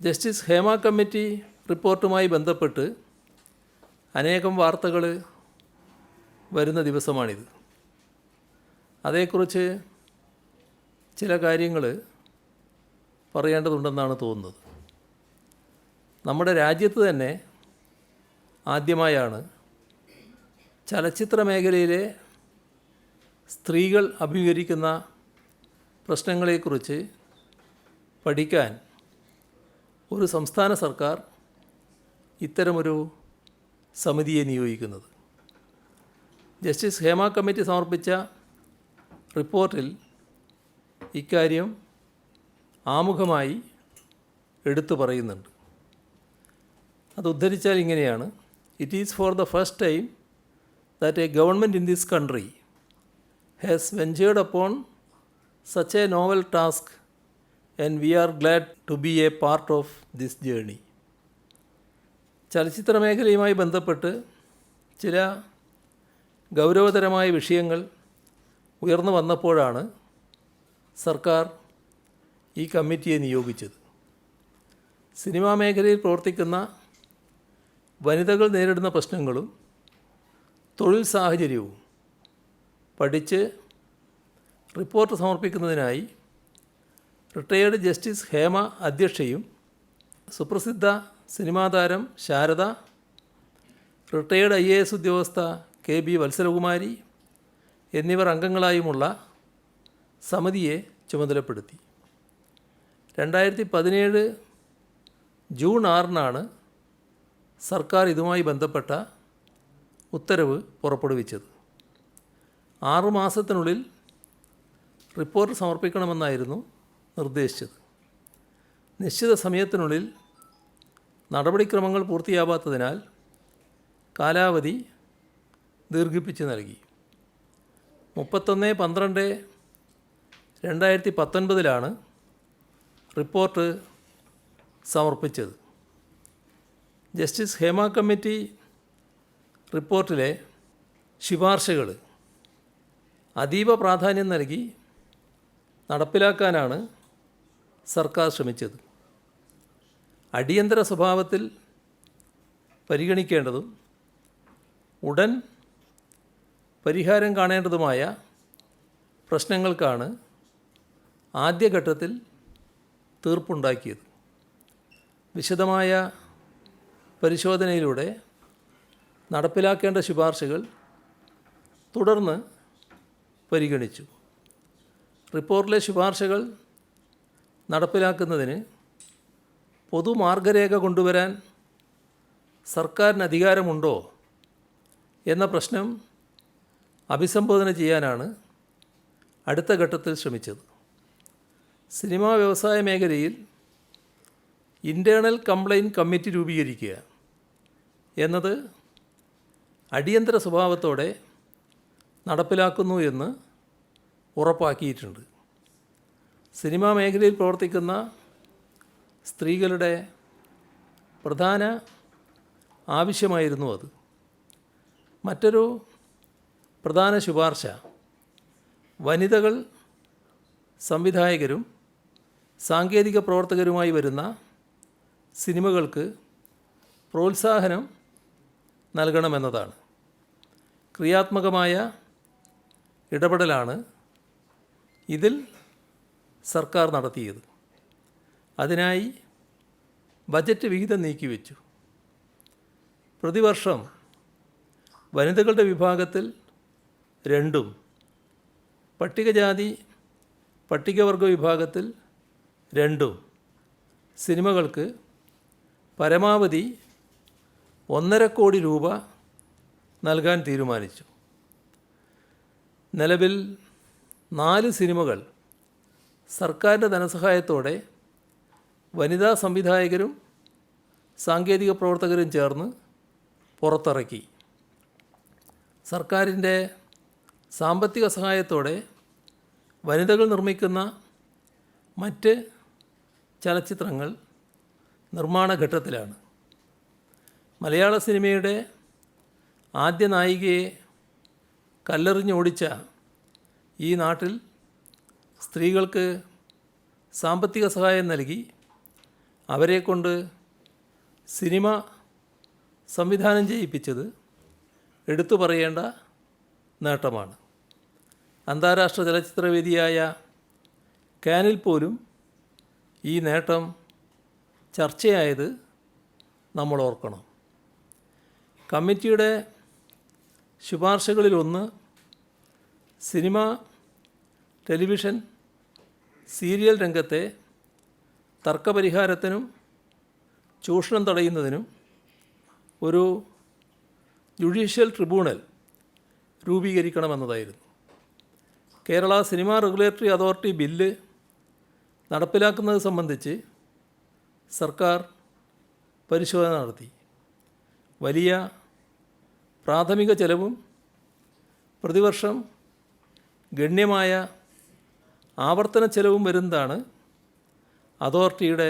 Justice Hema committee റിപ്പോർട്ടുമായി ബന്ധപ്പെട്ട് അനേകം വാർത്തകൾ വരുന്ന ദിവസമാണിത്. അതേക്കുറിച്ച് ചില കാര്യങ്ങൾ പറയേണ്ടതുണ്ടെന്നാണ് തോന്നുന്നത്. നമ്മുടെ രാജ്യത്ത് തന്നെ ആദ്യമായാണ് ചലച്ചിത്ര മേഖലയിലെ സ്ത്രീകൾ അഭിമുഖീകരിക്കുന്ന പ്രശ്നങ്ങളെക്കുറിച്ച് പഠിക്കാൻ ഒരു സംസ്ഥാന സർക്കാർ ഇത്തരമൊരു സമിതിയെ നിയോഗിക്കുന്നത്. ജസ്റ്റിസ് ഹേമ കമ്മിറ്റി സമർപ്പിച്ച റിപ്പോർട്ടിൽ ഇക്കാര്യം ആമുഖമായി എടുത്തു പറയുന്നുണ്ട്. അത് ഉദ്ധരിച്ചാൽ ഇങ്ങനെയാണ്: it is for the first time that a government in this country has ventured upon such a novel task, and we are glad to be a part of this journey. ചലച്ചിത്ര മേഖലയുമായി ബന്ധപ്പെട്ട് ചില ഗൗരവതരമായ വിഷയങ്ങൾ ഉയർന്നു വന്നപ്പോഴാണ് സർക്കാർ ഈ കമ്മിറ്റിയെ നിയോഗിച്ചത്. സിനിമാ മേഖലയിൽ പ്രവർത്തിക്കുന്ന വനിതകൾ നേരിടുന്ന പ്രശ്നങ്ങളും തൊഴിൽ സാഹചര്യവും പഠിച്ച് റിപ്പോർട്ട് സമർപ്പിക്കുന്നതിനായി റിട്ടയേർഡ് ജസ്റ്റിസ് ഹേമ അധ്യക്ഷയും സുപ്രസിദ്ധ സിനിമാ താരം ശാരദ, റിട്ടയേർഡ് IAS ഉദ്യോഗസ്ഥ KB വത്സലകുമാരി എന്നിവർ അംഗങ്ങളായുമുള്ള സമിതിയെ ചുമതലപ്പെടുത്തി. 2017 ജൂൺ 6-നാണ് സർക്കാർ ഇതുമായി ബന്ധപ്പെട്ട ഉത്തരവ് പുറപ്പെടുവിച്ചത്. 6 മാസത്തിനുള്ളിൽ റിപ്പോർട്ട് സമർപ്പിക്കണമെന്നായിരുന്നു നിർദ്ദേശിച്ചത്. നിശ്ചിത സമയത്തിനുള്ളിൽ നടപടിക്രമങ്ങൾ പൂർത്തിയാവാത്തതിനാൽ കാലാവധി ദീർഘിപ്പിച്ച് നൽകി. 31/12/2019 റിപ്പോർട്ട് സമർപ്പിച്ചത്. ജസ്റ്റിസ് ഹേമ കമ്മിറ്റി റിപ്പോർട്ടിലെ ശുപാർശകൾ അതീവ പ്രാധാന്യം നൽകി നടപ്പിലാക്കാനാണ് സർക്കാർ ശ്രമിച്ചത്. അടിയന്തര സ്വഭാവത്തിൽ പരിഗണിക്കേണ്ടതും ഉടൻ പരിഹാരം കാണേണ്ടതുമായ പ്രശ്നങ്ങൾക്കാണ് ആദ്യഘട്ടത്തിൽ തീർപ്പുണ്ടാക്കിയത്. വിശദമായ പരിശോധനയിലൂടെ നടപ്പിലാക്കേണ്ട ശുപാർശകൾ തുടർന്ന് പരിഗണിച്ചു. റിപ്പോർട്ടിലെ ശുപാർശകൾ നടപ്പിലാക്കുന്നതിന് പൊതുമാർഗരേഖ കൊണ്ടുവരാൻ സർക്കാരിന് അധികാരമുണ്ടോ എന്ന പ്രശ്നം അഭിസംബോധന ചെയ്യാനാണ് അടുത്ത ഘട്ടത്തിൽ ശ്രമിച്ചത്. സിനിമാ വ്യവസായ മേഖലയിൽ ഇൻറ്റേർണൽ കംപ്ലയിൻറ്റ് കമ്മിറ്റി രൂപീകരിക്കുക എന്നത് അടിയന്തര സ്വഭാവത്തോടെ നടപ്പിലാക്കുന്നു എന്ന് ഉറപ്പാക്കിയിട്ടുണ്ട്. സിനിമാ മേഖലയിൽ പ്രവർത്തിക്കുന്ന സ്ത്രീകളുടെ പ്രധാന ആവശ്യമായിരുന്നു അത്. മറ്റൊരു പ്രധാന ശുപാർശ വനിതകൾ സംവിധായകരും സാങ്കേതിക പ്രവർത്തകരുമായി വരുന്ന സിനിമകൾക്ക് പ്രോത്സാഹനം നൽകണമെന്നതാണ്. ക്രിയാത്മകമായ ഇടപെടലാണ് ഇതിൽ സർക്കാർ നടത്തിയത്. അതിനായി ബജറ്റ് വിഹിതം നീക്കിവെച്ചു. പ്രതിവർഷം വനിതകളുടെ വിഭാഗത്തിൽ 2, പട്ടികജാതി പട്ടികവർഗ വിഭാഗത്തിൽ 2 സിനിമകൾക്ക് പരമാവധി 1.5 കോടി രൂപ നൽകാൻ തീരുമാനിച്ചു. നിലവിൽ 4 സിനിമകൾ സർക്കാരിൻ്റെ ധനസഹായത്തോടെ വനിതാ സംവിധായകരും സാങ്കേതിക പ്രവർത്തകരും ചേർന്ന് പുറത്തിറക്കി. സർക്കാരിൻ്റെ സാമ്പത്തിക സഹായത്തോടെ വനിതകൾ നിർമ്മിക്കുന്ന മറ്റ് ചലച്ചിത്രങ്ങൾ നിർമ്മാണ ഘട്ടത്തിലാണ്. മലയാള സിനിമയുടെ ആദ്യ നായികയെ കല്ലെറിഞ്ഞോടിച്ച ഈ നാട്ടിൽ സ്ത്രീകൾക്ക് സാമ്പത്തിക സഹായം നൽകി അവരെക്കൊണ്ട് സിനിമ സംവിധാനം ചെയ്യിപ്പിച്ചത് എടുത്തു പറയേണ്ട നേട്ടമാണ്. അന്താരാഷ്ട്ര ചലച്ചിത്രവേദിയായ കാനിൽ പോലും ഈ നേട്ടം ചർച്ചയായത് നമ്മൾ ഓർക്കണം. കമ്മിറ്റിയുടെ ശുപാർശകളിലൊന്ന് സിനിമ, ടെലിവിഷൻ, സീരിയൽ രംഗത്തെ തർക്കപരിഹാരത്തിനും ചൂഷണം തടയുന്നതിനും ഒരു ജുഡീഷ്യൽ ട്രിബ്യൂണൽ രൂപീകരിക്കണമെന്നതായിരുന്നു. Kerala cinema regulatory authority bill നടപ്പിലാക്കുന്നത് സംബന്ധിച്ച് സർക്കാർ പരിശോധന നടത്തി. വലിയ പ്രാഥമിക ചെലവും പ്രതിവർഷം ഗണ്യമായ ആവർത്തന ചെലവും വരുന്നതാണ് അതോറിറ്റിയുടെ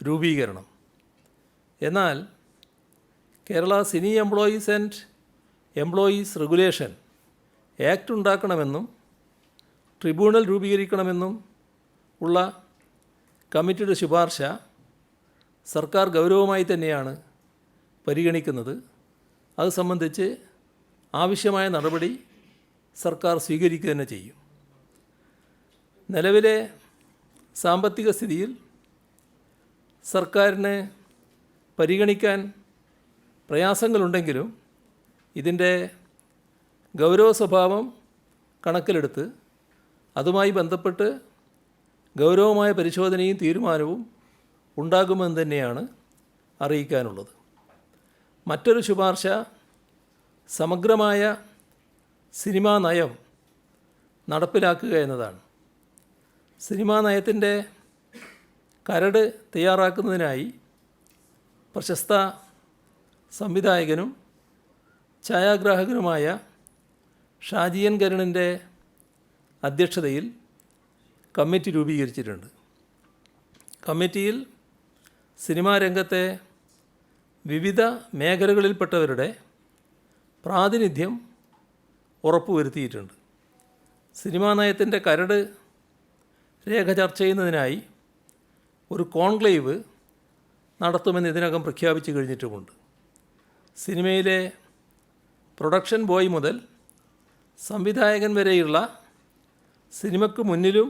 രൂപീകരണം. എന്നാൽ Kerala cine employees and employees regulation act ഉണ്ടാക്കണമെന്നും ട്രിബ്യൂണൽ രൂപീകരിക്കണമെന്നും ഉള്ള കമ്മിറ്റിയുടെ ശുപാർശ സർക്കാർ ഗൗരവമായി തന്നെയാണ് പരിഗണിക്കുന്നത്. അത് സംബന്ധിച്ച് ആവശ്യമായ നടപടി സർക്കാർ സ്വീകരിക്കുക തന്നെ ചെയ്യും. നിലവിലെ സാമ്പത്തിക സ്ഥിതിയിൽ സർക്കാരിന് പരിഗണിക്കാൻ പ്രയാസങ്ങളുണ്ടെങ്കിലും ഇതിൻ്റെ ഗൗരവ സ്വഭാവം കണക്കിലെടുത്ത് അതുമായി ബന്ധപ്പെട്ട് ഗൗരവമായ പരിശോധനയും തീരുമാനവും ഉണ്ടാകുമെന്ന് തന്നെയാണ് അറിയിക്കാനുള്ളത്. മറ്റൊരു ശുപാർശ സമഗ്രമായ സിനിമാ നയം നടപ്പിലാക്കുക എന്നതാണ്. സിനിമാ നയത്തിൻ്റെ കരട് തയ്യാറാക്കുന്നതിനായി പ്രശസ്ത സംവിധായകനും ഛായാഗ്രാഹകനുമായ ഷാജി എൻ കരുണിൻ്റെ അധ്യക്ഷതയിൽ കമ്മിറ്റി രൂപീകരിച്ചിട്ടുണ്ട്. കമ്മിറ്റിയിൽ സിനിമാ രംഗത്തെ വിവിധ മേഖലകളിൽപ്പെട്ടവരുടെ പ്രാതിനിധ്യം ഉറപ്പുവരുത്തിയിട്ടുണ്ട്. സിനിമാ നയത്തിൻ്റെ കരട് രേഖ ചർച്ച ചെയ്യുന്നതിനായി ഒരു കോൺക്ലേവ് നടത്തുമെന്ന് ഇതിനകം പ്രഖ്യാപിച്ചു കഴിഞ്ഞിട്ടുമുണ്ട്. സിനിമയിലെ പ്രൊഡക്ഷൻ ബോയ് മുതൽ സംവിധായകൻ വരെയുള്ള സിനിമയ്ക്ക് മുന്നിലും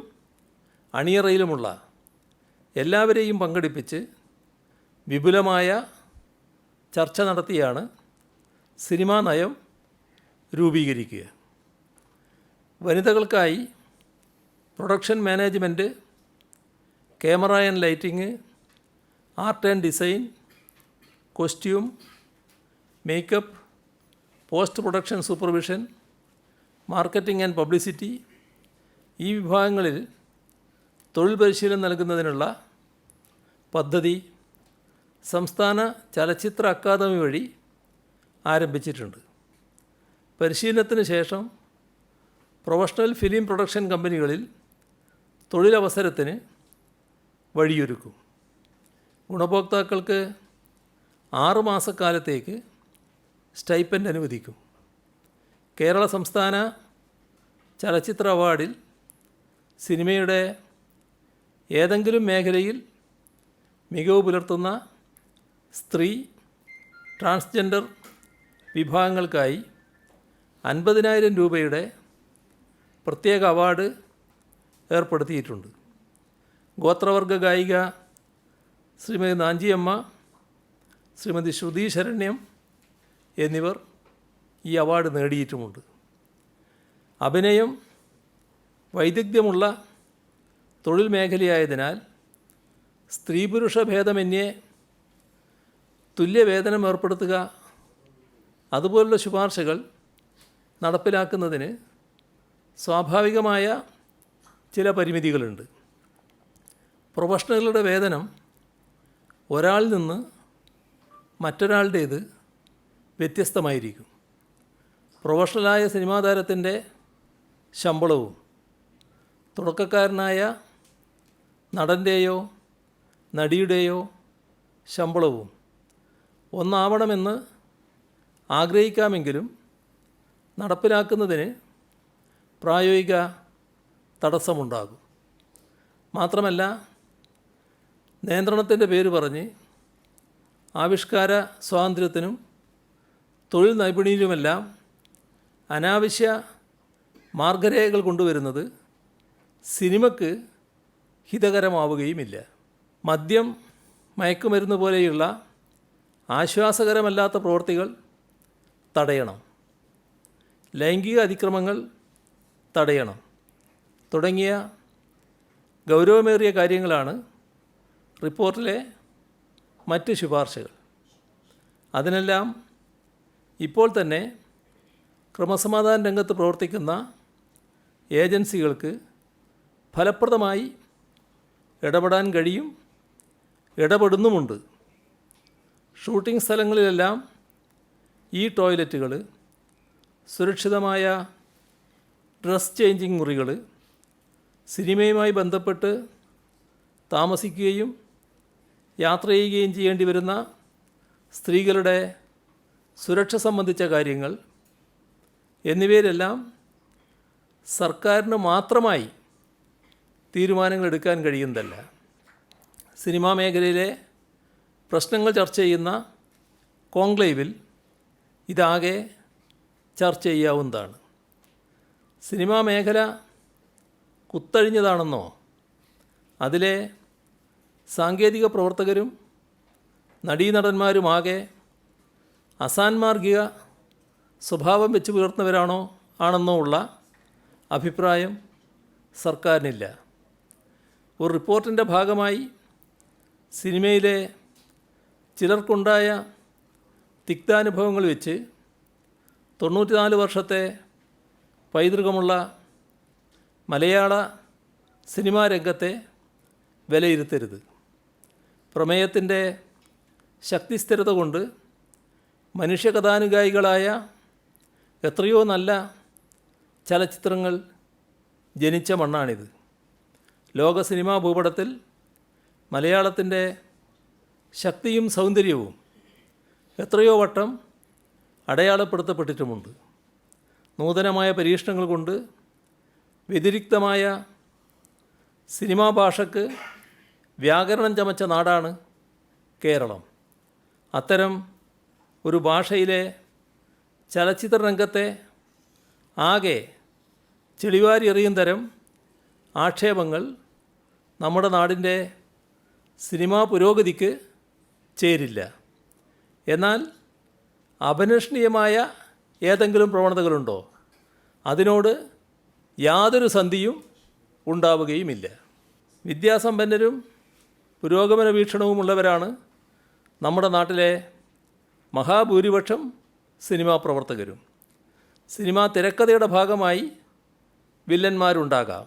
അണിയറയിലുമുള്ള എല്ലാവരെയും പങ്കെടുപ്പിച്ച് വിപുലമായ ചർച്ച നടത്തിയാണ് സിനിമാ നയം രൂപീകരിക്കുക. വനിതകൾക്കായി production management, camera and lighting, art and design, costume, makeup, post production supervision, marketing and publicity ഈ വിഭാഗങ്ങളിൽ തൊഴിൽ പരിശീലനം നൽകുന്നതിനുള്ള പദ്ധതി സംസ്ഥാന ചലച്ചിത്ര അക്കാദമി വഴി ആരംഭിച്ചിട്ടുണ്ട്. പരിശീലനത്തിന് ശേഷം പ്രൊഫഷണൽ ഫിലിം പ്രൊഡക്ഷൻ കമ്പനികളിൽ തൊഴിലവസരത്തിന് വഴിയൊരുക്കും. ഗുണഭോക്താക്കൾക്ക് 6 മാസക്കാലത്തേക്ക് സ്റ്റൈപ്പൻഡ് അനുവദിക്കും. കേരള സംസ്ഥാന ചലച്ചിത്ര അവാർഡിൽ സിനിമയുടെ ഏതെങ്കിലും മേഖലയിൽ മികവ് പുലർത്തുന്ന സ്ത്രീ, ട്രാൻസ്ജെൻഡർ വിഭാഗങ്ങൾക്കായി 50,000 രൂപയുടെ പ്രത്യേക അവാർഡ് ഏർപ്പെടുത്തിയിട്ടുണ്ട്. ഗോത്രവർഗ ഗായിക ശ്രീമതി നാഞ്ചിയമ്മ, ശ്രീമതി ശ്രുതി ശരണ്യം എന്നിവർ ഈ അവാർഡ് നേടിയിട്ടുമുണ്ട്. അഭിനയം വൈദഗ്ധ്യമുള്ള തൊഴിൽ മേഖലയായതിനാൽ സ്ത്രീ പുരുഷ ഭേദമന്യേ തുല്യവേതനം ഏർപ്പെടുത്തുക, അതുപോലുള്ള ശുപാർശകൾ നടപ്പിലാക്കുന്നതിന് സ്വാഭാവികമായ ചില പരിമിതികളുണ്ട്. പ്രൊഫഷണലുകളുടെ വേതനം ഒരാളിൽ നിന്ന് മറ്റൊരാളുടേത് വ്യത്യസ്തമായിരിക്കും. പ്രൊഫഷണലായ സിനിമാ താരത്തിൻ്റെ ശമ്പളവും തുടക്കക്കാരനായ നടൻ്റെയോ നടിയുടെയോ ശമ്പളവും ഒന്നാവണമെന്ന് ആഗ്രഹിക്കാമെങ്കിലും നടപ്പിലാക്കുന്നതിന് പ്രായോഗിക തടസ്സമുണ്ടാകും. മാത്രമല്ല, നിയന്ത്രണത്തിൻ്റെ പേര് പറഞ്ഞ് ആവിഷ്കാര സ്വാതന്ത്ര്യത്തിനും തൊഴിൽ നൈപുണ്യത്തിലുമെല്ലാം അനാവശ്യ മാർഗരേഖകൾ കൊണ്ടുവരുന്നത് സിനിമയ്ക്ക് ഹിതകരമാവുകയുമില്ല. മദ്യം, മയക്കുമരുന്ന് പോലെയുള്ള ആശ്വാസകരമല്ലാത്ത പ്രവൃത്തികൾ തടയണം, ലൈംഗിക അതിക്രമങ്ങൾ തടയണം തുടങ്ങിയ ഗൗരവമേറിയ കാര്യങ്ങളാണ് റിപ്പോർട്ടിലെ മറ്റ് ശുപാർശകൾ. അതിനെല്ലാം ഇപ്പോൾ തന്നെ ക്രമസമാധാന രംഗത്ത് പ്രവർത്തിക്കുന്ന ഏജൻസികൾക്ക് ഫലപ്രദമായി ഇടപെടാൻ കഴിയും, ഇടപെടുന്നുമുണ്ട്. ഷൂട്ടിംഗ് സ്ഥലങ്ങളിലെല്ലാം ഈ ടോയ്ലറ്റുകൾ, സുരക്ഷിതമായ ഡ്രസ് ചേഞ്ചിങ് മുറികൾ, സിനിമയുമായി ബന്ധപ്പെട്ട് താമസിക്കുകയും യാത്ര ചെയ്യുകയും ചെയ്യേണ്ടി വരുന്ന സ്ത്രീകളുടെ സുരക്ഷ സംബന്ധിച്ച കാര്യങ്ങൾ എന്നിവയിലെല്ലാം സർക്കാരിന് മാത്രമായി തീരുമാനങ്ങൾ എടുക്കാൻ കഴിയുന്നതല്ല. സിനിമാ മേഖലയിലെ പ്രശ്നങ്ങൾ ചർച്ച ചെയ്യുന്ന കോൺക്ലേവിൽ ഇതാകെ ചർച്ച ചെയ്യാവുന്നതാണ്. സിനിമാ മേഖല കുത്തഴിഞ്ഞതാണെന്നോ അതിലെ സാങ്കേതിക പ്രവർത്തകരും നടീനടന്മാരുമാകെ അസാൻമാർഗിക സ്വഭാവം വെച്ച് പുലർത്തുന്നവരാണോ ആണെന്നോ ഉള്ള അഭിപ്രായം സർക്കാരിനില്ല. ഒരു റിപ്പോർട്ടിൻ്റെ ഭാഗമായി സിനിമയിലെ ചിലർക്കുണ്ടായ തിക്താനുഭവങ്ങൾ വെച്ച് 94 വർഷത്തെ പൈതൃകമുള്ള മലയാള സിനിമാ രംഗത്തെ വിലയിരുത്തരുത്. പ്രമേയത്തിൻ്റെ ശക്തിസ്ഥിരത കൊണ്ട് മനുഷ്യകഥാനുഗായികളായ എത്രയോ നല്ല ചലച്ചിത്രങ്ങൾ ജനിച്ച മണ്ണാണിത്. ലോക സിനിമാ ഭൂപടത്തിൽ മലയാളത്തിൻ്റെ ശക്തിയും സൗന്ദര്യവും എത്രയോ വട്ടം അടയാളപ്പെടുത്തപ്പെട്ടിട്ടുമുണ്ട്. നൂതനമായ പരീക്ഷണങ്ങൾ കൊണ്ട് വ്യതിരിക്തമായ സിനിമാ ഭാഷയ്ക്ക് വ്യാകരണം ചമച്ച നാടാണ് കേരളം. അത്തരം ഒരു ഭാഷയിലെ ചലച്ചിത്ര രംഗത്തെ ആകെ ചെളിവാരി എറിയും തരം ആക്ഷേപങ്ങൾ നമ്മുടെ നാടിൻ്റെ സിനിമാ പുരോഗതിക്ക് ചേരില്ല. എന്നാൽ അഭിലഷണീയമായ ഏതെങ്കിലും പ്രവണതകളുണ്ടോ? അതിനോട് യാതൊരു സന്ധിയും ഉണ്ടാവുകയുമില്ല. വിദ്യാസമ്പന്നരും പുരോഗമന വീക്ഷണവുമുള്ളവരാണ് നമ്മുടെ നാട്ടിലെ മഹാഭൂരിപക്ഷം സിനിമാ പ്രവർത്തകരും. സിനിമാ തിരക്കഥയുടെ ഭാഗമായി വില്ലന്മാരുണ്ടാകാം.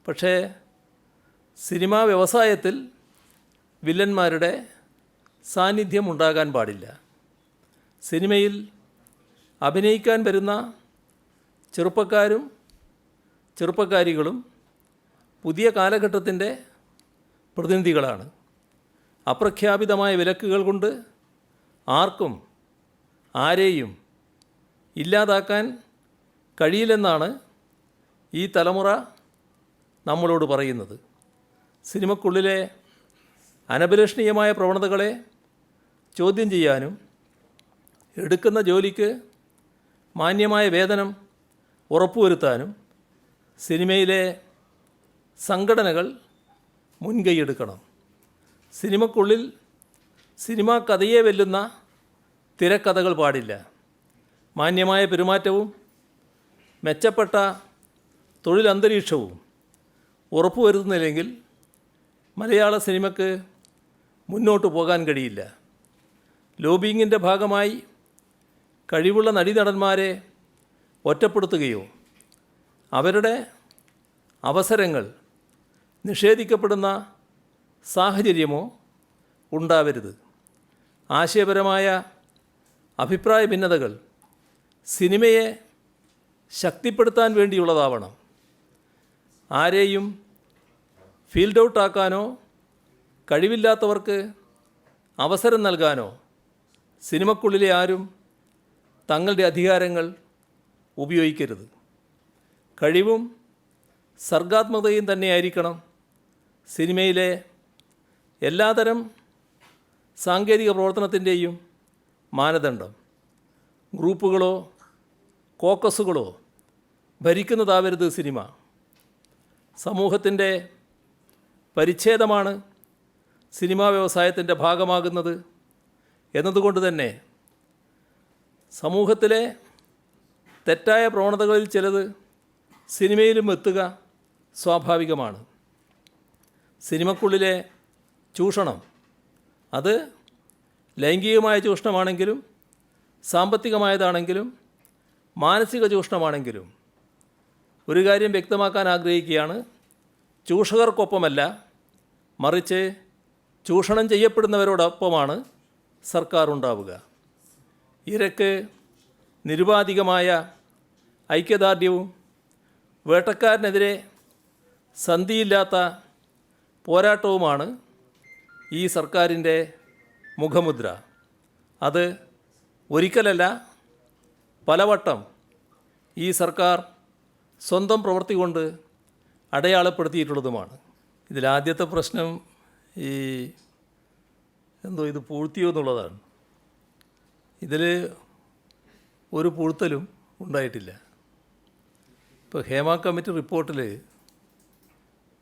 പക്ഷേ സിനിമാ വ്യവസായത്തിൽ വില്ലന്മാരുടെ സാന്നിധ്യം ഉണ്ടാകാൻ പാടില്ല. സിനിമയിൽ അഭിനയിക്കാൻ വരുന്ന ചെറുപ്പക്കാരും ചെറുപ്പക്കാരികളും പുതിയ കാലഘട്ടത്തിൻ്റെ പ്രതിനിധികളാണ്. അപ്രഖ്യാപിതമായ വിലക്കുകൾ കൊണ്ട് ആർക്കും ആരെയും ഇല്ലാതാക്കാൻ കഴിയില്ലെന്നാണ് ഈ തലമുറ നമ്മളോട് പറയുന്നത്. സിനിമയ്ക്കുള്ളിലെ അനഭിലഷണീയമായ പ്രവണതകളെ ചോദ്യം ചെയ്യാനും എടുക്കുന്ന ജോലിക്ക് മാന്യമായ വേതനം ഉറപ്പുവരുത്താനും സിനിമയിലെ സംഘടനകൾ മുൻകൈയെടുക്കണം. സിനിമയ്ക്കുള്ളിൽ സിനിമാ കഥയെ വെല്ലുന്ന തിരക്കഥകൾ പാടില്ല. മാന്യമായ പെരുമാറ്റവും മെച്ചപ്പെട്ട തൊഴിലന്തരീക്ഷവും ഉറപ്പുവരുത്തുന്നില്ലെങ്കിൽ മലയാള സിനിമയ്ക്ക് മുന്നോട്ട് പോകാൻ കഴിയില്ല. ലോബിയിങ്ങിൻ്റെ ഭാഗമായി കഴിവുള്ള നടീനടന്മാരെ ഒറ്റപ്പെടുത്തുകയോ അവരുടെ അവസരങ്ങൾ നിഷേധിക്കപ്പെടുന്ന സാഹചര്യമോ ഉണ്ടാവരുത്. ആശയപരമായ അഭിപ്രായ ഭിന്നതകൾ സിനിമയെ ശക്തിപ്പെടുത്താൻ വേണ്ടിയുള്ളതാവണം. ആരെയും ഫീൽഡ് ഔട്ടാക്കാനോ കഴിവില്ലാത്തവർക്ക് അവസരം നൽകാനോ സിനിമയ്ക്കുള്ളിലെ ആരും തങ്ങളുടെ അധികാരങ്ങൾ ഉപയോഗിക്കരുത്. കഴിവും സർഗാത്മകതയും തന്നെയായിരിക്കണം സിനിമയിലെ എല്ലാതരം സാങ്കേതിക പ്രവർത്തനത്തിൻ്റെയും മാനദണ്ഡം ഗ്രൂപ്പുകളോ കോക്കസുകളോ ഭരിക്കുന്നതാവരുത് സിനിമ. സമൂഹത്തിൻ്റെ പരിച്ഛേദമാണ് സിനിമാ വ്യവസായത്തിൻ്റെ ഭാഗമാകുന്നത് എന്നതുകൊണ്ട് തന്നെ സമൂഹത്തിലെ തെറ്റായ പ്രവണതകളിൽ ചിലത് സിനിമയിലും എത്തുക സ്വാഭാവികമാണ്. സിനിമക്കുള്ളിലെ ചൂഷണം അത് ലൈംഗികമായ ചൂഷണമാണെങ്കിലും സാമ്പത്തികമായതാണെങ്കിലും മാനസിക ചൂഷണമാണെങ്കിലും ഒരു കാര്യം വ്യക്തമാക്കാൻ ആഗ്രഹിക്കുകയാണ്. ചൂഷകർക്കൊപ്പമല്ല, മറിച്ച് ചൂഷണം ചെയ്യപ്പെടുന്നവരോടൊപ്പമാണ് സർക്കാർ ഉണ്ടാവുക. ഇരക്ക് നിരുപാധികമായ ഐക്യദാർഢ്യവും വേട്ടക്കാരനെതിരെ സന്ധിയില്ലാത്ത പോരാട്ടവുമാണ് ഈ സർക്കാരിൻ്റെ മുഖമുദ്ര. അത് ഒരിക്കലല്ല പലവട്ടം ഈ സർക്കാർ സ്വന്തം പ്രവൃത്തി കൊണ്ട് അടയാളപ്പെടുത്തിയിട്ടുള്ളതുമാണ്. ഇതിലാദ്യത്തെ പ്രശ്നം ഇത് പൂഴ്ത്തിയോ എന്നുള്ളതാണ്. ഇതിൽ ഒരു പൂഴ്ത്തലും ഉണ്ടായിട്ടില്ല. ഇപ്പോൾ ഹേമ കമ്മിറ്റി റിപ്പോർട്ടിൽ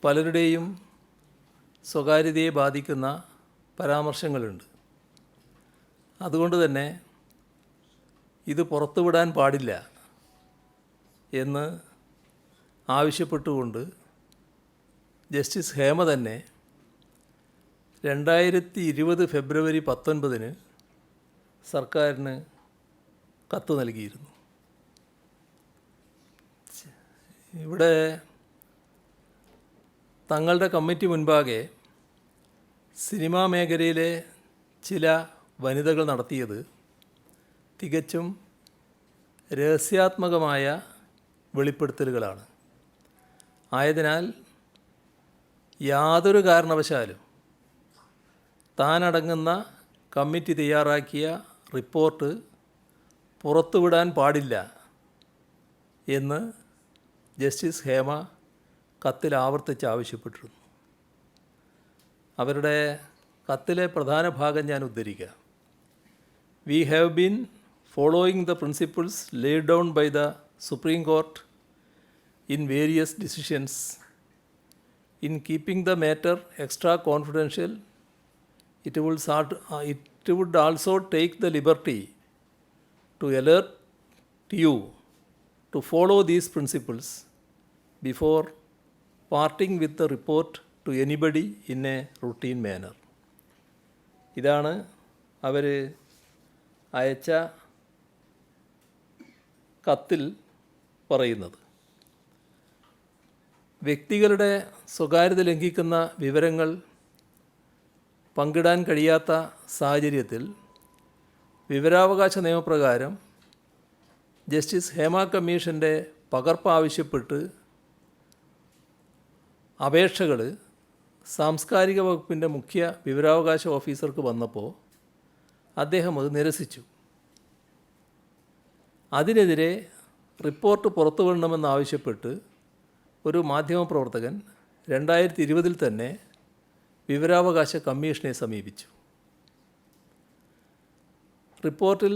പലരുടെയും സ്വകാര്യതയെ ബാധിക്കുന്ന പരാമർശങ്ങളുണ്ട്. അതുകൊണ്ട് തന്നെ ഇത് പുറത്തുവിടാൻ പാടില്ല എന്ന് ആവശ്യപ്പെട്ടുകൊണ്ട് ജസ്റ്റിസ് ഹേമ തന്നെ 2020 ഫെബ്രുവരി 19 സർക്കാരിന് കത്ത് നൽകിയിരുന്നു. ഇവിടെ തങ്ങളുടെ കമ്മിറ്റി മുൻപാകെ സിനിമാ മേഖലയിലെ ചില വനിതകൾ നടത്തിയത് തികച്ചും രഹസ്യാത്മകമായ വെളിപ്പെടുത്തലുകളാണ്. ആയതിനാൽ യാതൊരു കാരണവശാലും താനടങ്ങുന്ന കമ്മിറ്റി തയ്യാറാക്കിയ റിപ്പോർട്ട് പുറത്തുവിടാൻ പാടില്ല എന്ന് ജസ്റ്റിസ് ഹേമ കത്തിൽ ആവർത്തിച്ച് ആവശ്യപ്പെട്ടിരുന്നു. അവരുടെ കത്തിലെ പ്രധാന ഭാഗം ഞാൻ ഉദ്ധരിക്കാം. We have been following the principles laid down by the Supreme Court in various decisions. In keeping the matter extra confidential, it would also take the liberty to alert you to follow these principles before parting with the report to anybody in a routine manner. ഇതാണ് അവർ അയച്ച കത്തിൽ പറയുന്നത്. വ്യക്തികളുടെ സ്വകാര്യത ലംഘിക്കുന്ന വിവരങ്ങൾ പങ്കിടാൻ കഴിയാത്ത സാഹചര്യത്തിൽ വിവരാവകാശ നിയമപ്രകാരം ജസ്റ്റിസ് ഹേമ കമ്മീഷൻ്റെ പകർപ്പ് ആവശ്യപ്പെട്ട് അപേക്ഷകൾ സാംസ്കാരിക വകുപ്പിൻ്റെ മുഖ്യ വിവരാവകാശ ഓഫീസർക്ക് വന്നപ്പോൾ അദ്ദേഹം അത് നിരസിച്ചു. അതിനെതിരെ റിപ്പോർട്ട് പുറത്തുവിടണമെന്നാവശ്യപ്പെട്ട് ഒരു മാധ്യമപ്രവർത്തകൻ 2020 തന്നെ വിവരാവകാശ കമ്മീഷനെ സമീപിച്ചു. റിപ്പോർട്ടിൽ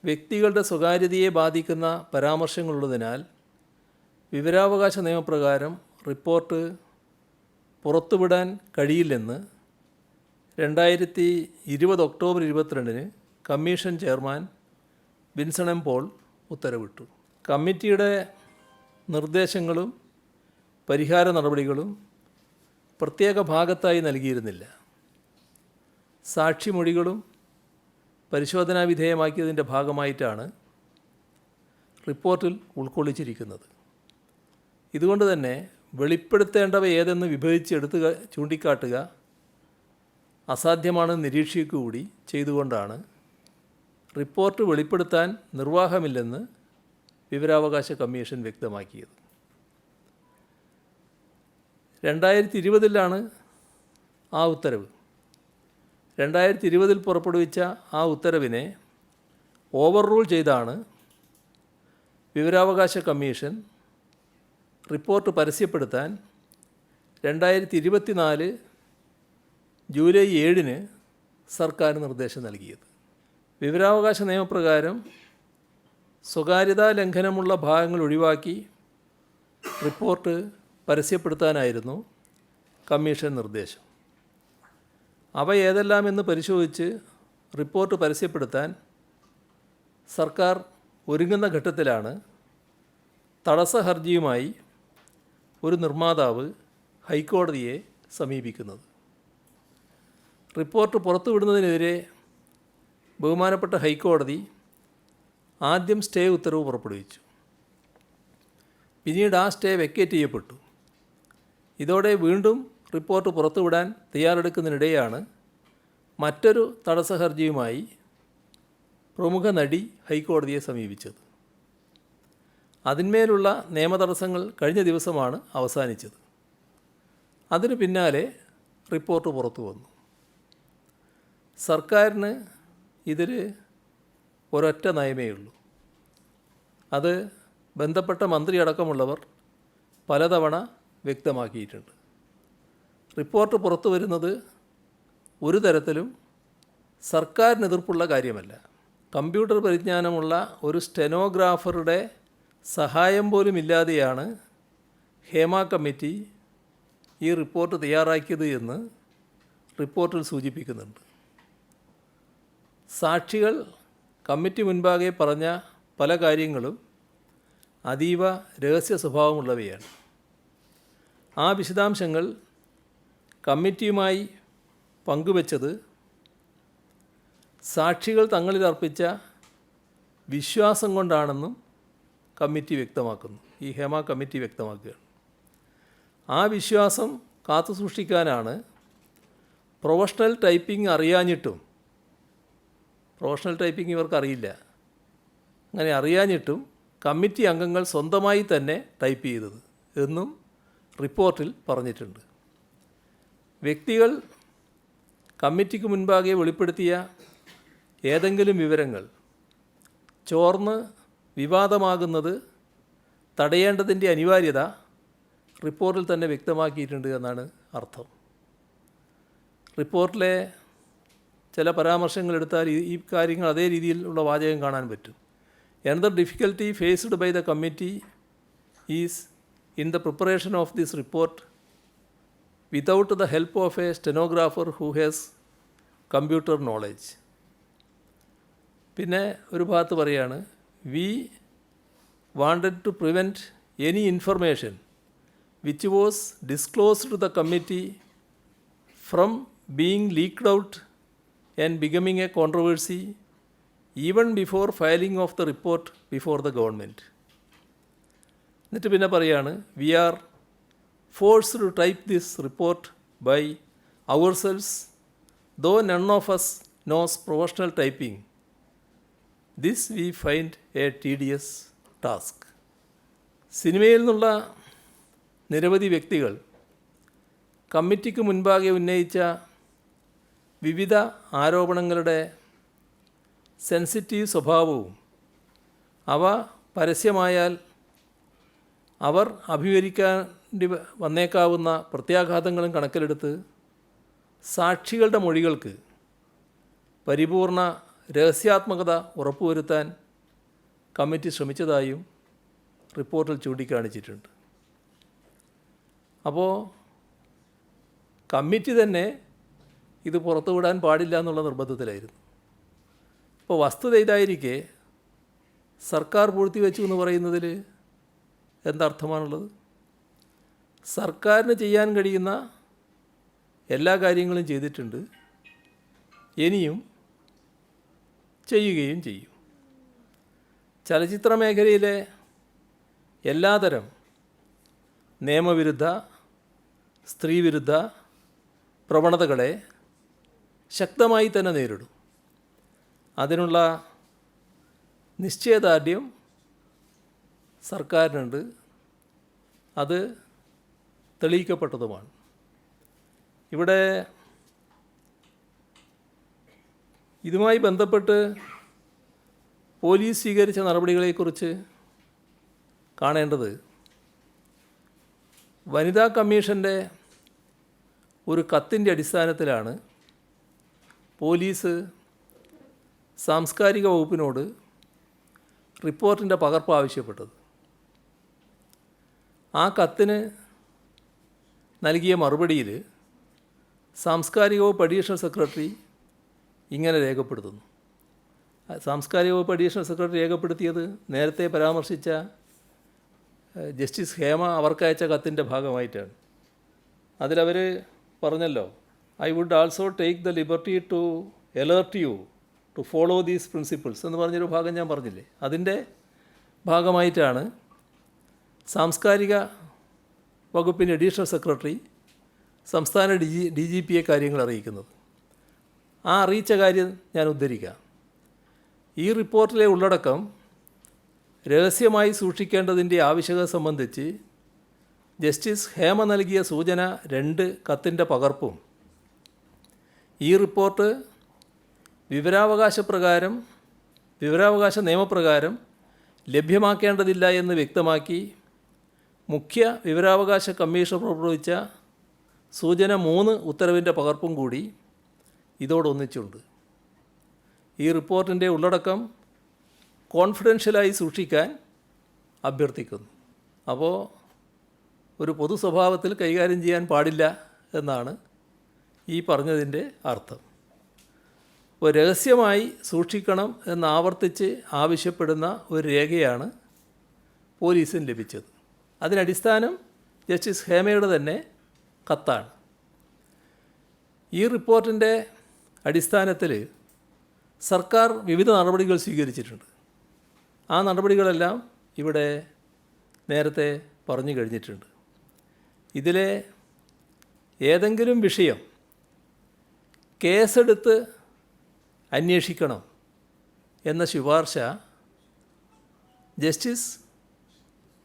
വ്യക്തികളുടെ സ്വകാര്യതയെ ബാധിക്കുന്ന പരാമർശങ്ങളുള്ളതിനാൽ വിവരാവകാശ നിയമപ്രകാരം റിപ്പോർട്ട് പുറത്തുവിടാൻ കഴിയില്ലെന്ന് 2020 October 22 commission chairman Vinson M Paul ഉത്തരവിട്ടു. കമ്മിറ്റിയുടെ നിർദ്ദേശങ്ങളും പരിഹാര നടപടികളും പ്രത്യേക ഭാഗത്തായി നൽകിയിരുന്നില്ല. സാക്ഷിമൊഴികളും പരിശോധനാ വിധേയമാക്കിയതിൻ്റെ ഭാഗമായിട്ടാണ് റിപ്പോർട്ടിൽ ഉൾക്കൊള്ളിച്ചിരിക്കുന്നത്. ഇതുകൊണ്ട് തന്നെ വെളിപ്പെടുത്തേണ്ടവ ഏതെന്ന് വിഭജിച്ചെടുത്ത് ചൂണ്ടിക്കാട്ടുക അസാധ്യമാണെന്ന് നിരീക്ഷിക്കുകകൂടി ചെയ്തുകൊണ്ടാണ് റിപ്പോർട്ട് വെളിപ്പെടുത്താൻ നിർവാഹമില്ലെന്ന് വിവരാവകാശ കമ്മീഷൻ വ്യക്തമാക്കിയത്. 2020 ആ ഉത്തരവ്. 2020 പുറപ്പെടുവിച്ച ആ ഉത്തരവിനെ ഓവർ റൂൾ ചെയ്താണ് വിവരാവകാശ കമ്മീഷൻ റിപ്പോർട്ട് പരസ്യപ്പെടുത്താൻ 2024 ജൂലൈ 7-ന് സർക്കാർ നിർദ്ദേശം നൽകിയത്. വിവരാവകാശ നിയമപ്രകാരം സ്വകാര്യതാ ലംഘനമുള്ള ഭാഗങ്ങൾ ഒഴിവാക്കി റിപ്പോർട്ട് പരസ്യപ്പെടുത്താനായിരുന്നു കമ്മീഷൻ നിർദ്ദേശം. അവ ഏതെല്ലാമെന്ന് പരിശോധിച്ച് റിപ്പോർട്ട് പരസ്യപ്പെടുത്താൻ സർക്കാർ ഒരുങ്ങുന്ന ഘട്ടത്തിലാണ് തടസ്സ ഹർജിയുമായി ഒരു നിർമ്മാതാവ് ഹൈക്കോടതിയെ സമീപിക്കുന്നത്. റിപ്പോർട്ട് പുറത്തുവിടുന്നതിനെതിരെ ബഹുമാനപ്പെട്ട ഹൈക്കോടതി ആദ്യം സ്റ്റേ ഉത്തരവ് പുറപ്പെടുവിച്ചു. പിന്നീട് ആ സ്റ്റേ വെക്കേറ്റ് ചെയ്യപ്പെട്ടു. ഇതോടെ വീണ്ടും റിപ്പോർട്ട് പുറത്തുവിടാൻ തയ്യാറെടുക്കുന്നതിനിടെയാണ് മറ്റൊരു തടസ്സ ഹർജിയുമായി പ്രമുഖ നടി ഹൈക്കോടതിയെ സമീപിച്ചത്. അതിന്മേലുള്ള നിയമതടസ്സങ്ങൾ കഴിഞ്ഞ ദിവസമാണ് അവസാനിച്ചത്. അതിനു പിന്നാലെ റിപ്പോർട്ട് പുറത്തു വന്നു. സർക്കാരിന് ഇതിൽ ഒരൊറ്റ നയമേ ഉള്ളൂ. അത് ബന്ധപ്പെട്ട മന്ത്രി അടക്കമുള്ളവർ പലതവണ വ്യക്തമാക്കിയിട്ടുണ്ട്. റിപ്പോർട്ട് പുറത്തു വരുന്നത് ഒരു തരത്തിലും സർക്കാരിന് എതിർപ്പുള്ള കാര്യമല്ല. കമ്പ്യൂട്ടർ പരിജ്ഞാനമുള്ള ഒരു സ്റ്റെനോഗ്രാഫറുടെ സഹായം പോലും ഇല്ലാതെയാണ് ഹേമ കമ്മിറ്റി ഈ റിപ്പോർട്ട് തയ്യാറാക്കിയത് എന്ന് റിപ്പോർട്ടിൽ സൂചിപ്പിക്കുന്നുണ്ട്. സാക്ഷികൾ കമ്മിറ്റി മുൻപാകെ പറഞ്ഞ പല കാര്യങ്ങളും അതീവ രഹസ്യ സ്വഭാവമുള്ളവയാണ്. ആ വിശദാംശങ്ങൾ കമ്മിറ്റിയുമായി പങ്കുവച്ചത് സാക്ഷികൾ തങ്ങളിൽ അർപ്പിച്ച വിശ്വാസം കൊണ്ടാണെന്നും കമ്മിറ്റി വ്യക്തമാക്കുന്നു. ഈ ഹേമ കമ്മിറ്റി വ്യക്തമാക്കുകയാണ്. ആ വിശ്വാസം കാത്തുസൂക്ഷിക്കാനാണ് പ്രൊഫഷണൽ ടൈപ്പിംഗ് അറിയാഞ്ഞിട്ടും, പ്രൊഫഷണൽ ടൈപ്പിംഗ് ഇവർക്കറിയില്ല, അങ്ങനെ അറിയാഞ്ഞിട്ടും കമ്മിറ്റി അംഗങ്ങൾ സ്വന്തമായി തന്നെ ടൈപ്പ് ചെയ്തത് എന്നും റിപ്പോർട്ടിൽ പറഞ്ഞിട്ടുണ്ട്. വ്യക്തികൾ കമ്മിറ്റിക്ക് മുൻപാകെ വെളിപ്പെടുത്തിയ ഏതെങ്കിലും വിവരങ്ങൾ ചോർന്ന് വിവാദമാകുന്നത് തടയേണ്ടതിൻ്റെ അനിവാര്യത റിപ്പോർട്ടിൽ തന്നെ വ്യക്തമാക്കിയിട്ടുണ്ട് എന്നാണ് അർത്ഥം. റിപ്പോർട്ടിലെ ചില പരാമർശങ്ങളെടുത്താൽ ഈ കാര്യങ്ങൾ അതേ രീതിയിലുള്ള വാചകം കാണാൻ പറ്റും. Another difficulty faced by the committee is in the preparation of this report without the help of a stenographer who has computer knowledge. പിന്നെ ഒരു ഭാഗത്ത് പറയാണ്, we wanted to prevent any information which was disclosed to the committee from being leaked out and becoming a controversy even before filing of the report before the government. എന്നിട്ട് പിന്നെ പറയാണ്, we are forced to type this report by ourselves though none of us knows professional typing. This we find a tedious task. സിനിമയിൽ നിന്നുള്ള നിരവധി വ്യക്തികൾ കമ്മിറ്റിക്ക് മുൻപാകെ ഉന്നയിച്ച വിവിധ ആരോപണങ്ങളുടെ സെൻസിറ്റീവ് സ്വഭാവവും അവ പരസ്യമായാൽ അവർ അഭിമുഖീകരിക്കേണ്ടി വന്നേക്കാവുന്ന പ്രത്യാഘാതങ്ങളും കണക്കിലെടുത്ത് സാക്ഷികളുടെ മൊഴികൾക്ക് പരിപൂർണ രഹസ്യാത്മകത ഉറപ്പുവരുത്താൻ കമ്മിറ്റി ശ്രമിച്ചതായും റിപ്പോർട്ടിൽ ചൂണ്ടിക്കാണിച്ചിട്ടുണ്ട്. അപ്പോൾ കമ്മിറ്റി തന്നെ ഇത് പുറത്തുവിടാൻ പാടില്ല എന്നുള്ള നിർബന്ധത്തിലായിരുന്നു. അപ്പോൾ വസ്തുത ഇതായിരിക്കെ സർക്കാർ പൂഴ്ത്തിവെച്ചു എന്ന് പറയുന്നതിൽ എന്തർത്ഥമാണുള്ളത്? സർക്കാരിന് ചെയ്യാൻ കഴിയുന്ന എല്ലാ കാര്യങ്ങളും ചെയ്തിട്ടുണ്ട്, ഇനിയും ചെയ്യുകയും ചെയ്യും. ചലച്ചിത്ര മേഖലയിലെ എല്ലാതരം നിയമവിരുദ്ധ, സ്ത്രീവിരുദ്ധ പ്രവണതകളെ ശക്തമായി തന്നെ നേരിടും. അതിനുള്ള നിശ്ചയദാർഢ്യം സർക്കാരിനുണ്ട്. അത് തെളിയിക്കപ്പെട്ടതുമാണ്. ഇവിടെ ഇതുമായി ബന്ധപ്പെട്ട് പോലീസ് സ്വീകരിച്ച നടപടികളെക്കുറിച്ച് കാണേണ്ടത്, വനിതാ കമ്മീഷൻ്റെ ഒരു കത്തിൻ്റെ അടിസ്ഥാനത്തിലാണ് പോലീസ് സാംസ്കാരിക വകുപ്പിനോട് റിപ്പോർട്ടിൻ്റെ പകർപ്പ് ആവശ്യപ്പെട്ടത്. ആ കത്തിന് നൽകിയ മറുപടിയിൽ സാംസ്കാരിക വകുപ്പ് അഡീഷണൽ സെക്രട്ടറി ഇങ്ങനെ രേഖപ്പെടുത്തുന്നു. സാംസ്കാരിക വകുപ്പ് അഡീഷണൽ സെക്രട്ടറി രേഖപ്പെടുത്തിയത് നേരത്തെ പരാമർശിച്ച ജസ്റ്റിസ് ഹേമ അവർക്കയച്ച കത്തിൻ്റെ ഭാഗമായിട്ടാണ്. അതിലവർ പറഞ്ഞല്ലോ, I would also take the liberty to alert you to follow these principles എന്ന് പറഞ്ഞൊരു ഭാഗം ഞാൻ പറഞ്ഞില്ലേ, അതിൻ്റെ ഭാഗമായിട്ടാണ് സാംസ്കാരിക വകുപ്പിൻ്റെ അഡീഷണൽ സെക്രട്ടറി സംസ്ഥാന ഡി ജി പിയെ കാര്യങ്ങൾ അറിയിക്കുന്നത്. ആ അറിയിച്ച കാര്യം ഞാൻ ഉദ്ധരിക്കാം. ഈ റിപ്പോർട്ടിലെ ഉള്ളടക്കം രഹസ്യമായി സൂക്ഷിക്കേണ്ടതിൻ്റെ ആവശ്യകത സംബന്ധിച്ച് ജസ്റ്റിസ് ഹേമ നൽകിയ സൂചന 2 കത്തിൻ്റെ പകർപ്പും ഈ റിപ്പോർട്ട് വിവരാവകാശ നിയമപ്രകാരം ലഭ്യമാക്കേണ്ടതില്ല എന്ന് വ്യക്തമാക്കി മുഖ്യ വിവരാവകാശ കമ്മീഷൻ പുറപ്പെടുവിച്ച സൂചന 3 ഉത്തരവിൻ്റെ പകർപ്പും കൂടി ഇതോടൊന്നിച്ചുണ്ട്. ഈ റിപ്പോർട്ടിൻ്റെ ഉള്ളടക്കം കോൺഫിഡൻഷ്യലായി സൂക്ഷിക്കാൻ അഭ്യർത്ഥിക്കുന്നു. അപ്പോൾ ഒരു പൊതു സ്വഭാവത്തിൽ കൈകാര്യം ചെയ്യാൻ പാടില്ല എന്നാണ് ഈ പറഞ്ഞതിൻ്റെ അർത്ഥം. അപ്പോൾ രഹസ്യമായി സൂക്ഷിക്കണം എന്നാവർത്തിച്ച് ആവശ്യപ്പെടുന്ന ഒരു രേഖയാണ് പോലീസിന് ലഭിച്ചത്. അതിനടിസ്ഥാനം ജസ്റ്റിസ് ഹേമയുടെ തന്നെ കത്താണ്. ഈ റിപ്പോർട്ടിൻ്റെ അടിസ്ഥാനത്തിൽ സർക്കാർ വിവിധ നടപടികൾ സ്വീകരിച്ചിട്ടുണ്ട്. ആ നടപടികളെല്ലാം ഇവിടെ നേരത്തെ പറഞ്ഞു കഴിഞ്ഞിട്ടുണ്ട്. ഇതിലെ ഏതെങ്കിലും വിഷയം കേസെടുത്ത് അന്വേഷിക്കണം എന്ന ശുപാർശ ജസ്റ്റിസ്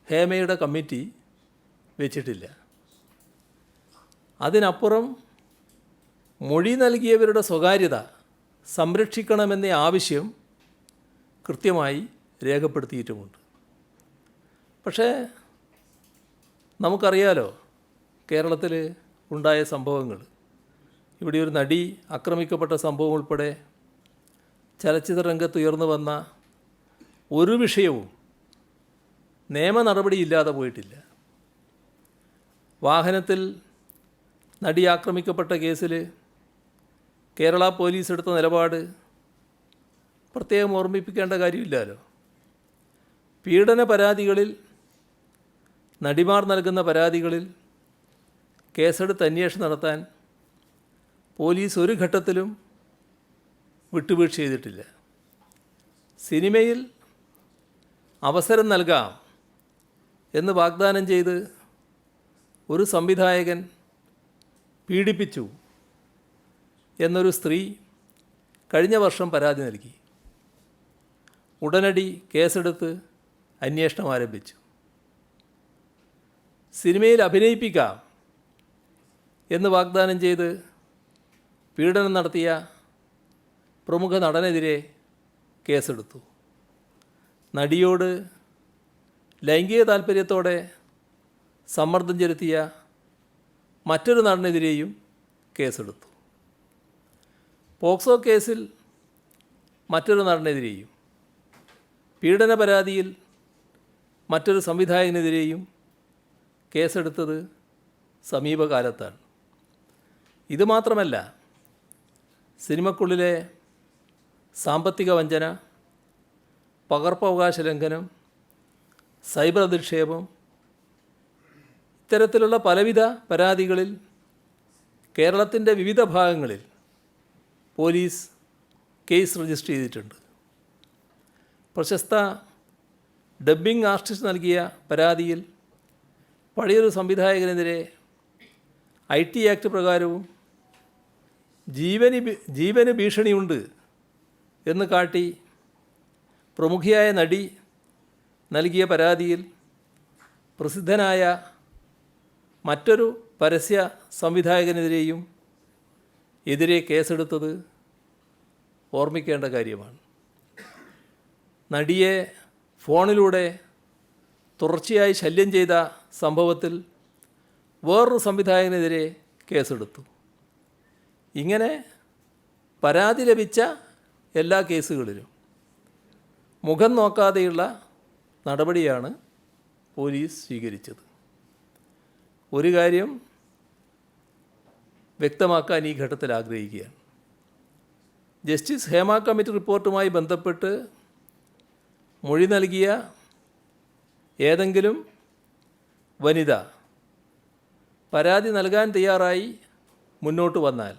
ഹേമയുടെ കമ്മിറ്റി വെച്ചിട്ടില്ല. അതിനപ്പുറം മൊഴി നൽകിയവരുടെ സ്വകാര്യത സംരക്ഷിക്കണമെന്ന ആവശ്യം കൃത്യമായി രേഖപ്പെടുത്തിയിട്ടുമുണ്ട്. പക്ഷേ നമുക്കറിയാലോ കേരളത്തിൽ ഉണ്ടായ സംഭവങ്ങൾ. ഇവിടെ ഒരു നടി ആക്രമിക്കപ്പെട്ട സംഭവം ഉൾപ്പെടെ ചലച്ചിത്ര രംഗത്ത് ഉയർന്നു വന്ന ഒരു വിഷയവും നിയമ നടപടിയില്ലാതെ പോയിട്ടില്ല. വാഹനത്തിൽ നടി ആക്രമിക്കപ്പെട്ട കേസിൽ കേരള പോലീസ് എടുത്ത നിലപാട് പ്രത്യേകം ഓർമ്മിപ്പിക്കേണ്ട കാര്യമില്ലല്ലോ. പീഡന പരാതികളിൽ നടിമാർ നൽകുന്ന പരാതികളിൽ കേസെടുത്ത് അന്വേഷണം നടത്താൻ പോലീസ് ഒരു ഘട്ടത്തിലും വിട്ടുവീഴ്ച ചെയ്തിട്ടില്ല. സിനിമയിൽ അവസരം നൽകാം എന്ന് വാഗ്ദാനം ചെയ്ത് ഒരു സംവിധായകൻ പീഡിപ്പിച്ചു എന്നൊരു സ്ത്രീ കഴിഞ്ഞ വർഷം പരാതി നൽകി. ഉടനടി കേസെടുത്ത് അന്വേഷണം ആരംഭിച്ചു. സിനിമയിൽ അഭിനയിപ്പിക്കാം എന്ന് വാഗ്ദാനം ചെയ്ത് പീഡനം നടത്തിയ പ്രമുഖ നടനെതിരെ കേസെടുത്തു. നടിയോട് ലൈംഗിക താൽപ്പര്യത്തോടെ സമ്മർദ്ദം ചെലുത്തിയ മറ്റൊരു നടനെതിരെയും കേസെടുത്തു. പോക്സോ കേസിൽ മറ്റൊരു നടനെതിരെയും പീഡന പരാതിയിൽ മറ്റൊരു സംവിധായകനെതിരെയും കേസെടുത്തത് സമീപകാലത്താണ്. ഇതുമാത്രമല്ല, സിനിമക്കുള്ളിലെ സാമ്പത്തിക വഞ്ചന, പകർപ്പവകാശ ലംഘനം, സൈബർ അധിക്ഷേപം, ഇത്തരത്തിലുള്ള പലവിധ പരാതികളിൽ കേരളത്തിൻ്റെ വിവിധ ഭാഗങ്ങളിൽ പോലീസ് കേസ് രജിസ്റ്റർ ചെയ്തിട്ടുണ്ട്. പ്രശസ്ത ഡബ്ബിംഗ് ആർട്ടിസ്റ്റ് നൽകിയ പരാതിയിൽ പഴയൊരു സംവിധായകനെതിരെ IT ആക്ട് പ്രകാരവും ജീവന് ഭീഷണിയുണ്ട് എന്ന് കാട്ടി പ്രമുഖയായ നടി നൽകിയ പരാതിയിൽ പ്രസിദ്ധനായ മറ്റൊരു പരസ്യ സംവിധായകനെതിരെയും എതിരെ കേസെടുത്തത് ഓർമ്മിക്കേണ്ട കാര്യമാണ്. നടിയെ ഫോണിലൂടെ തുടർച്ചയായി ശല്യം ചെയ്ത സംഭവത്തിൽ വേറൊരു സംവിധായകനെതിരെ കേസെടുത്തു. ഇങ്ങനെ പരാതി ലഭിച്ച എല്ലാ കേസുകളിലും മുഖം നോക്കാതെയുള്ള നടപടിയാണ് പോലീസ് സ്വീകരിച്ചത്. ഒരു കാര്യം വ്യക്തമാക്കാൻ ഈ ഘട്ടത്തിൽ ആഗ്രഹിക്കുകയാണ്. ജസ്റ്റിസ് ഹേമ കമ്മിറ്റി റിപ്പോർട്ടുമായി ബന്ധപ്പെട്ട് മൊഴി നൽകിയ ഏതെങ്കിലും വനിത പരാതി നൽകാൻ തയ്യാറായി മുന്നോട്ട് വന്നാൽ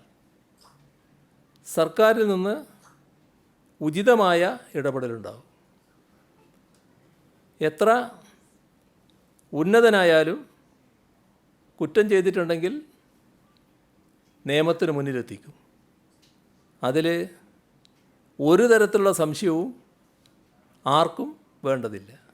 സർക്കാരിൽ നിന്ന് ഉചിതമായ ഇടപെടലുണ്ടാകും. എത്ര ഉന്നതനായാലും കുറ്റം ചെയ്തിട്ടുണ്ടെങ്കിൽ നിയമത്തിന് മുന്നിലെത്തിക്കും. അതിൽ ഒരു തരത്തിലുള്ള സംശയവും ആർക്കും വേണ്ടതില്ല.